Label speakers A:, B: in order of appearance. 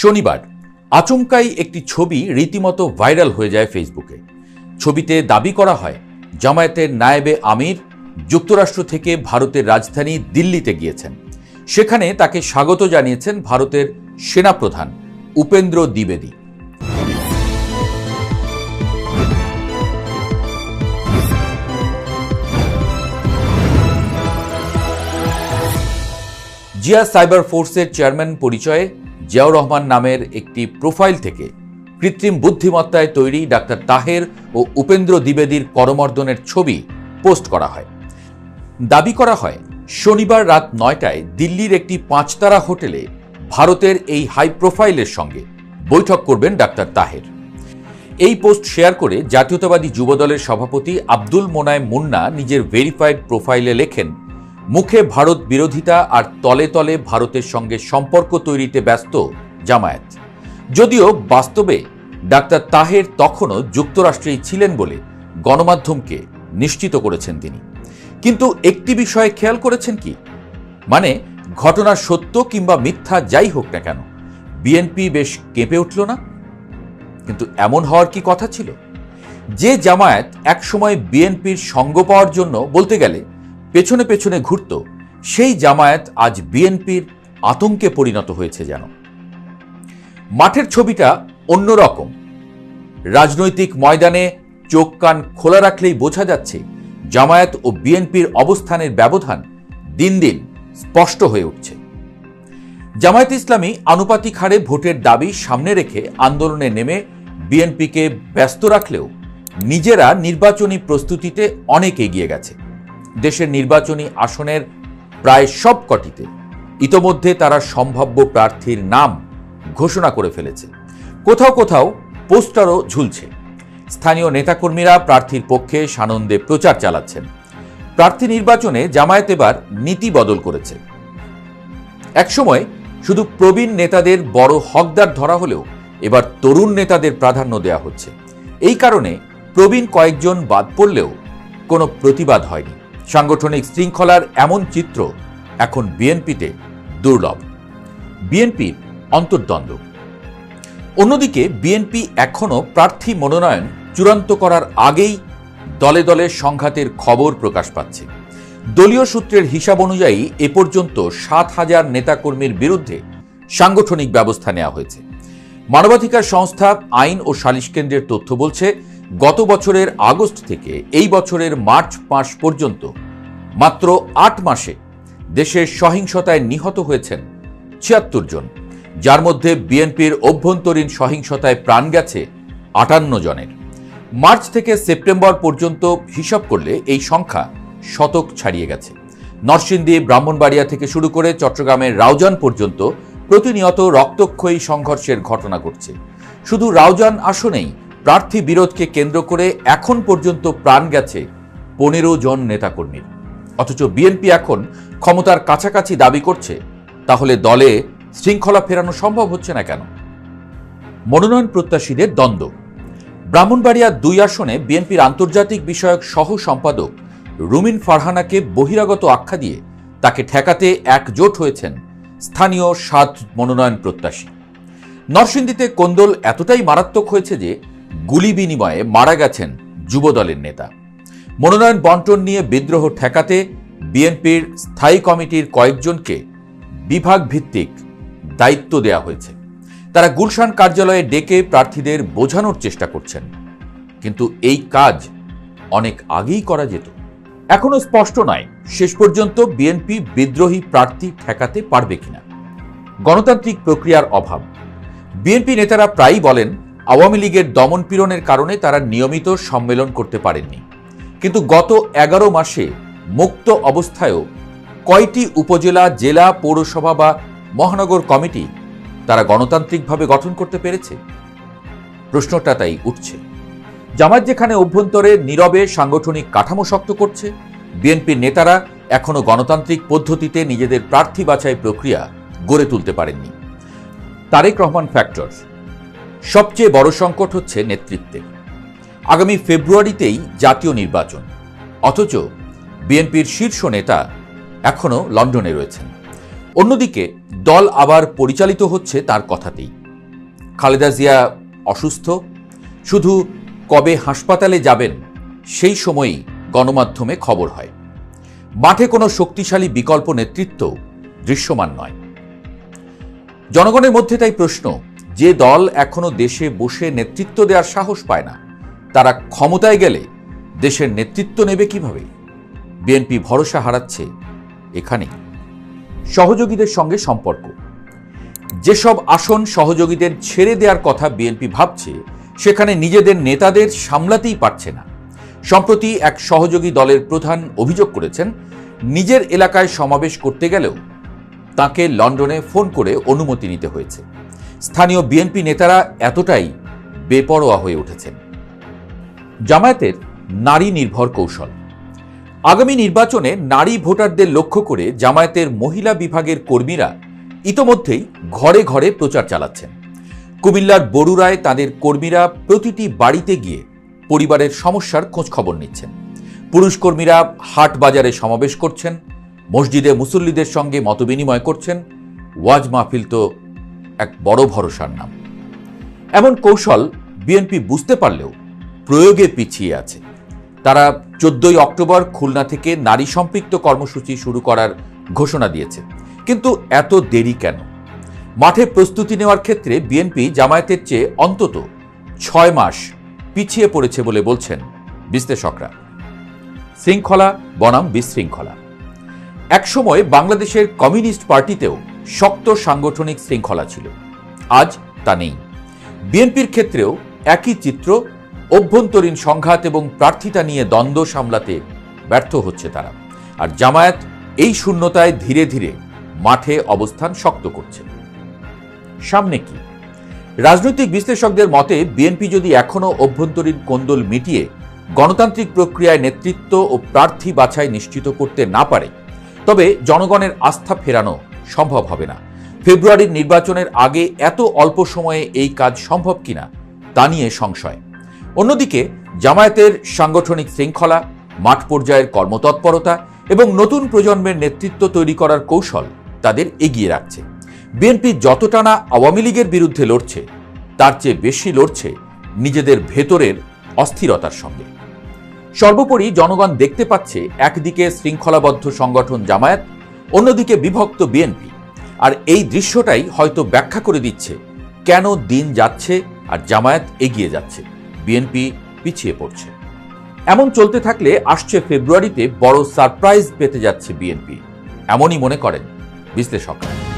A: শনিবার আচমকাই একটি ছবি রীতিমতো ভাইরাল হয়ে যায় ফেসবুকে। ছবিতে দাবি করা হয় জামায়াতের নায়েবে আমির যুক্তরাষ্ট্র থেকে ভারতের রাজধানী দিল্লিতে গিয়েছেন। সেখানে তাকে স্বাগত জানিয়েছেন ভারতের সেনাপ্রধান উপেন্দ্র দ্বিবেদী। জিয়া সাইবার ফোর্সের চেয়ারম্যান পরিচয়ে জিয়াউর রহমান নামের একটি প্রোফাইল থেকে কৃত্রিম বুদ্ধিমত্তায় তৈরি ডাক্তার তাহের ও উপেন্দ্র দ্বিবেদীর করমর্দনের ছবি পোস্ট করা হয়। দাবি করা হয় শনিবার রাত 9টায় দিল্লির একটি 5 তারা হোটেলে ভারতের এই হাই প্রোফাইলের সঙ্গে বৈঠক করবেন ডাক্তার তাহের। এই পোস্ট শেয়ার করে জাতীয়তাবাদী যুবদলের সভাপতি আব্দুল মোনায়েম মুন্না নিজের ভেরিফাইড প্রোফাইলে লেখেন, মুখে ভারত বিরোধিতা আর তলে তলে ভারতের সঙ্গে সম্পর্ক তৈরিতে ব্যস্ত জামায়াত। যদিও বাস্তবে ডাক্তার তাহের তখনও যুক্তরাষ্ট্রেই ছিলেন বলে গণমাধ্যমকে নিশ্চিত করেছেন তিনি। কিন্তু একটি বিষয়ে খেয়াল করেছেন কি, মানে ঘটনার সত্য কিংবা মিথ্যা যাই হোক না কেন, বিএনপি বেশ কেঁপে উঠল না? কিন্তু এমন হওয়ার কি কথা ছিল? যে জামায়াত একসময় বিএনপির সঙ্গ পাওয়ার জন্য বলতে গেলে পেছনে পেছনে ঘুরত, সেই জামায়াত আজ বিএনপির আতঙ্কে পরিণত হয়েছে যেন। মাঠের ছবিটা অন্যরকম। রাজনৈতিক ময়দানে চোখ কান খোলা রাখলেই বোঝা যাচ্ছে জামায়াত ও বিএনপির অবস্থানের ব্যবধান দিন দিন স্পষ্ট হয়ে উঠছে। জামায়াত ইসলামী আনুপাতিক হারে ভোটের দাবি সামনে রেখে আন্দোলনে নেমে বিএনপিকে ব্যস্ত রাখলেও নিজেরা নির্বাচনী প্রস্তুতিতে অনেক এগিয়ে গেছে। দেশের নির্বাচনী আসনের প্রায় সব কটিতে ইতোমধ্যে তারা সম্ভাব্য প্রার্থীর নাম ঘোষণা করে ফেলেছে। কোথাও কোথাও পোস্টারও ঝুলছে। স্থানীয় নেতাকর্মীরা প্রার্থীর পক্ষে সানন্দে প্রচার চালাচ্ছেন। প্রার্থী নির্বাচনে জামায়াত এবার নীতি বদল করেছে। একসময় শুধু প্রবীণ নেতাদের বড় হকদার ধরা হলেও এবার তরুণ নেতাদের প্রাধান্য দেওয়া হচ্ছে। এই কারণে প্রবীণ কয়েকজন বাদ পড়লেও কোনো প্রতিবাদ হয়নি। সাংগঠনিক শৃঙ্খলার এমন চিত্র এখন বিএনপিতে দুর্লভ। বিএনপির অন্তর্দ্বন্দ্ব। অন্যদিকে বিএনপি এখনও প্রার্থী মনোনয়ন চূড়ান্ত করার আগেই দলে দলে সংঘাতের খবর প্রকাশ পাচ্ছে। দলীয় সূত্রের হিসাব অনুযায়ী এ পর্যন্ত 7,000 নেতাকর্মীর বিরুদ্ধে সাংগঠনিক ব্যবস্থা নেওয়া হয়েছে। মানবাধিকার সংস্থা আইন ও সালিশ কেন্দ্রের তথ্য বলছে, গত বছরের আগস্ট থেকে এই বছরের মার্চ মাস পর্যন্ত মাত্র 8 মাসে দেশের সহিংসতায় নিহত হয়েছেন 76 জন, যার মধ্যে বিএনপির অভ্যন্তরীণ সহিংসতায় প্রাণ গেছে 58 জনের। মার্চ থেকে সেপ্টেম্বর পর্যন্ত হিসাব করলে এই সংখ্যা শতক ছাড়িয়ে গেছে। নরসিংদী, ব্রাহ্মণবাড়িয়া থেকে শুরু করে চট্টগ্রামের রাউজান পর্যন্ত প্রতিনিয়ত রক্তক্ষয়ী সংঘর্ষের ঘটনা ঘটছে। শুধু রাউজান আসনেই প্রার্থী বিরোধকে কেন্দ্র করে এখন পর্যন্ত প্রাণ গেছে 15 জন নেতাকর্মীর। অথচ বিএনপি এখন ক্ষমতার কাছাকাছি দাবি করছে, তাহলে দলে শৃঙ্খলা ফেরানো সম্ভব হচ্ছে না কেন? মনোনয়ন প্রত্যাশীদের দ্বন্দ্ব। ব্রাহ্মণবাড়িয়া 2 আসনে বিএনপির আন্তর্জাতিক বিষয়ক সহ সম্পাদক রুমিন ফারহানাকে বহিরাগত আখ্যা দিয়ে তাকে ঠেকাতে একজোট হয়েছেন স্থানীয় 7 মনোনয়ন প্রত্যাশী। নরসিংদীতে কোন্দল এতটাই মারাত্মক হয়েছে যে গুলি বিনিময়ে মারা গেছেন যুবদলের নেতা। মনোনয়ন বন্টন নিয়ে বিদ্রোহ ঠেকাতে বিএনপির স্থায়ী কমিটির কয়েকজনকে বিভাগ ভিত্তিক দায়িত্ব দেওয়া হয়েছে। তারা গুলশান কার্যালয়ে ডেকে প্রার্থীদের বোঝানোর চেষ্টা করছেন, কিন্তু এই কাজ অনেক আগেই করা যেত। এখনো স্পষ্ট নয় শেষ পর্যন্ত বিএনপি বিদ্রোহী প্রার্থী ঠেকাতে পারবে কিনা। গণতান্ত্রিক প্রক্রিয়ার অভাব। বিএনপি নেতারা প্রায়ই বলেন আওয়ামী লীগের দমনপীড়নের কারণে তারা নিয়মিত সম্মেলন করতে পারেননি। কিন্তু গত 11 মাসে মুক্ত অবস্থায়ও কয়টি উপজেলা, জেলা, পৌরসভা বা মহানগর কমিটি তারা গণতান্ত্রিকভাবে গঠন করতে পেরেছে? প্রশ্নটা তাই উঠছে। জামায়াত যেখানে অভ্যন্তরে নীরবে সাংগঠনিক কাঠামো শক্ত করছে, বিএনপির নেতারা এখনো গণতান্ত্রিক পদ্ধতিতে নিজেদের প্রার্থী বাছাই প্রক্রিয়া গড়ে তুলতে পারেননি। তারেক রহমান ফ্যাক্টর। সবচেয়ে বড় সংকট হচ্ছে নেতৃত্বে। আগামী ফেব্রুয়ারিতেই জাতীয় নির্বাচন, অথচ বিএনপির শীর্ষ নেতা এখনো লন্ডনে রয়েছেন। অন্যদিকে দল আবার পরিচালিত হচ্ছে তার কথাতেই। খালেদা জিয়া অসুস্থ, শুধু কবে হাসপাতালে যাবেন সেই সময়ই গণমাধ্যমে খবর হয়। মাঠে কোনো শক্তিশালী বিকল্প নেতৃত্ব দৃশ্যমান নয়। জনগণের মধ্যে তাই প্রশ্ন, যে দল এখনো দেশে বসে নেতৃত্ব দেওয়ার সাহস পায় না, তারা ক্ষমতায় গেলে দেশের নেতৃত্ব নেবে কিভাবে? বিএনপি ভরসা হারাচ্ছে এখানেই। সহযোগীদের সঙ্গে সম্পর্ক। যেসব আসন সহযোগীদের ছেড়ে দেওয়ার কথা বিএনপি ভাবছে, সেখানে নিজেদের নেতাদের সামলাতেই পারছে না। সম্প্রতি এক সহযোগী দলের প্রধান অভিযোগ করেছেন, নিজের এলাকায় সমাবেশ করতে গেলেও তাকে লন্ডনে ফোন করে অনুমতি নিতে হয়েছে। স্থানীয় বিএনপি নেতারা এতটাই বেপরোয়া হয়ে উঠেছেন। জামায়াতের নারী নির্ভর কৌশল। আগামী নির্বাচনে নারী ভোটারদের লক্ষ্য করে জামায়াতের মহিলা বিভাগের কর্মীরা ইতোমধ্যেই ঘরে ঘরে প্রচার চালাচ্ছেন। কুমিল্লার বরুড়ায় তাদের কর্মীরা প্রতিটি বাড়িতে গিয়ে পরিবারের সমস্যার খোঁজ খবর নিচ্ছেন। পুরুষ কর্মীরা হাট বাজারে সমাবেশ করছেন, মসজিদে মুসল্লিদের সঙ্গে মতবিনিময় করছেন। ওয়াজ মাহফিল তো এক বড় ভরসার নাম। এমন কৌশল বিএনপি বুঝতে পারলেও প্রয়োগে পিছিয়ে আছে। তারা 14 অক্টোবর খুলনা থেকে নারী সম্পৃক্ত কর্মসূচি শুরু করার ঘোষণা দিয়েছে, কিন্তু এত দেরি কেন? মাঠে প্রস্তুতি নেওয়ার ক্ষেত্রে বিএনপি জামায়াতের চেয়ে অন্তত 6 মাস পিছিয়ে পড়েছে বলে বলছেন বিশ্লেষকরা। শৃঙ্খলা বনাম বিশৃঙ্খলা। একসময় বাংলাদেশের কমিউনিস্ট পার্টিতেও শক্ত সাংগঠনিক শৃঙ্খলা ছিল, আজ তা নেই। বিএনপির ক্ষেত্রেও একই চিত্র। অভ্যন্তরীণ সংঘাত এবং প্রার্থিতা নিয়ে দ্বন্দ্ব সামলাতে ব্যর্থ হচ্ছে তারা। আর জামায়াত এই শূন্যতায় ধীরে ধীরে মাঠে অবস্থান শক্ত করছে। সামনে কি? রাজনৈতিক বিশ্লেষকদের মতে বিএনপি যদি এখনো অভ্যন্তরীণ কোন্দল মিটিয়ে গণতান্ত্রিক প্রক্রিয়ায় নেতৃত্ব ও প্রার্থী বাছাই নিশ্চিত করতে না পারে, তবে জনগণের আস্থা ফেরানো সম্ভব হবে না। ফেব্রুয়ারির নির্বাচনের আগে এত অল্প সময়ে এই কাজ সম্ভব কিনা তা নিয়ে সংশয়। অন্যদিকে জামায়াতের সাংগঠনিক শৃঙ্খলা, মাঠ পর্যায়ের কর্মতৎপরতা এবং নতুন প্রজন্মের নেতৃত্ব তৈরি করার কৌশল তাদের এগিয়ে রাখছে। বিএনপি যতটা না আওয়ামী লীগের বিরুদ্ধে লড়ছে, তার চেয়ে বেশি লড়ছে নিজেদের ভেতরের অস্থিরতার সঙ্গে। সর্বোপরি জনগণ দেখতে পাচ্ছে একদিকে শৃঙ্খলাবদ্ধ সংগঠন জামায়াত, অন্যদিকে বিভক্ত বিএনপি। আর এই দৃশ্যটাই হয়তো ব্যাখ্যা করে দিচ্ছে কেন দিন যাচ্ছে আর জামায়াত এগিয়ে যাচ্ছে, বিএনপি পিছিয়ে পড়ছে। এমন চলতে থাকলে আসছে ফেব্রুয়ারিতে বড় সারপ্রাইজ পেতে যাচ্ছে বিএনপি, এমনই মনে করেন বিশ্লেষকরা।